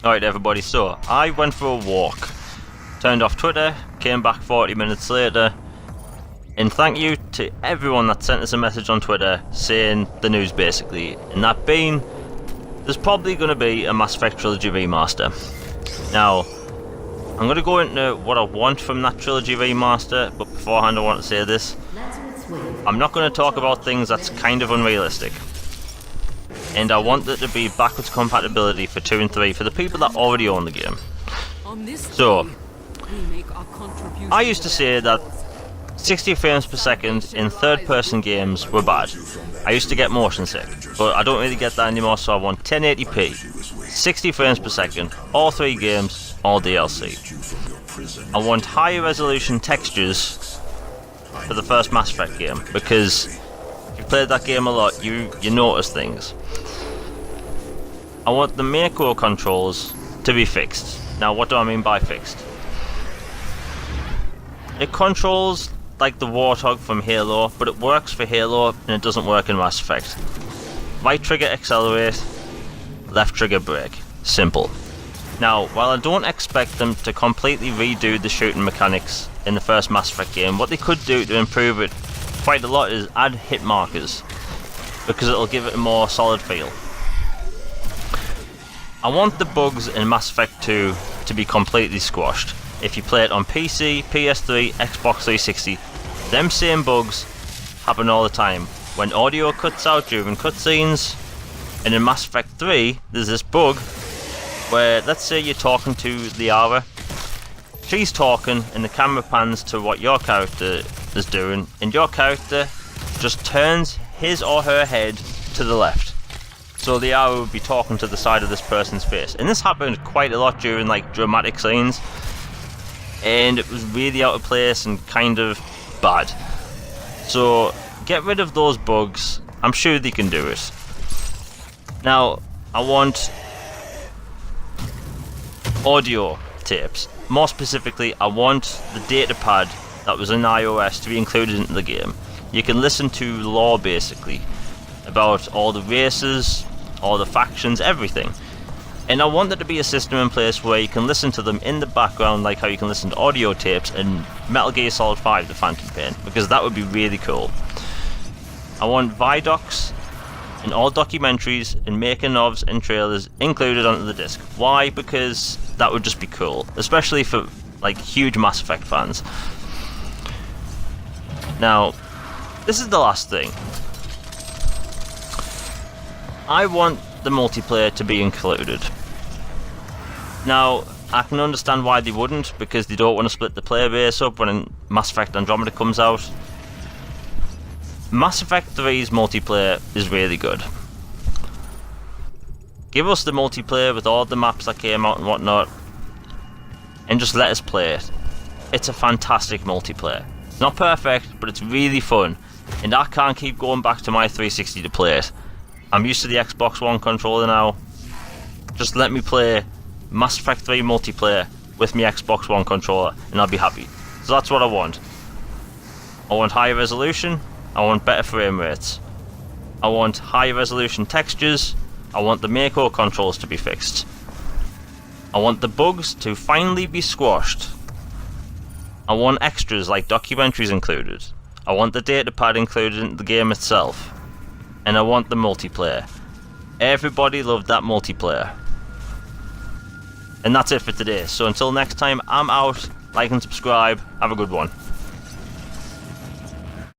Alright everybody, so I went for a walk, turned off Twitter, came back 40 minutes later, and thank you to everyone that sent us a message on Twitter saying the news basically, and that being, there's probably going to be a Mass Effect Trilogy remaster. Now, I'm going to go into what I want from that Trilogy remaster, but beforehand I want to say this. I'm not going to talk about things that's kind of unrealistic. And I want there to be backwards compatibility for 2 and 3 for the people that already own the game. So, I used to say that 60 frames per second in third-person games were bad. I used to get motion sick, but I don't really get that anymore, so I want 1080p, 60 frames per second, all 3 games, all DLC. I want higher resolution textures for the first Mass Effect game, because if you played that game a lot, you notice things. I want the macro controls to be fixed. Now, what do I mean by fixed? It controls like the Warthog from Halo, but it works for Halo and it doesn't work in Mass Effect. Right trigger accelerate, left trigger brake. Simple. Now, while I don't expect them to completely redo the shooting mechanics in the first Mass Effect game, what they could do to improve it quite a lot is add hit markers, because it'll give it a more solid feel. I want the bugs in Mass Effect 2 to be completely squashed. If you play it on PC, PS3, Xbox 360, them same bugs happen all the time. When audio cuts out during cutscenes, and in Mass Effect 3, there's this bug where, let's say you're talking to Liara, she's talking and the camera pans to what your character is doing, and your character just turns his or her head to the left. So the arrow would be talking to the side of this person's face. And this happened quite a lot during like dramatic scenes. And it was really out of place and kind of bad. So get rid of those bugs. I'm sure they can do it. Now, I want audio tapes. More specifically, I want the data pad that was in iOS to be included into the game. You can listen to lore basically about all the races, all the factions, everything. And I want there to be a system in place where you can listen to them in the background, like how you can listen to audio tapes in Metal Gear Solid 5 The Phantom Pain, because that would be really cool. I want Vidocs in all documentaries and making ofs and trailers included onto the disc. Why? Because that would just be cool, especially for like huge Mass Effect fans. Now, this is the last thing. I want the multiplayer to be included. Now, I can understand why they wouldn't, because they don't want to split the player base up when Mass Effect Andromeda comes out. Mass Effect 3's multiplayer is really good. Give us the multiplayer with all the maps that came out and whatnot, and just let us play it. It's a fantastic multiplayer. It's not perfect, but it's really fun, and I can't keep going back to my 360 to play it. I'm used to the Xbox One controller now. Just let me play Mass Effect 3 multiplayer with my Xbox One controller and I'll be happy. So that's what I want. I want higher resolution. I want better frame rates. I want higher resolution textures. I want the macro controls to be fixed. I want the bugs to finally be squashed. I want extras like documentaries included. I want the datapad included in the game itself. And I want the multiplayer. Everybody loved that multiplayer. And that's it for today. So until next time, I'm out. Like and subscribe. Have a good one.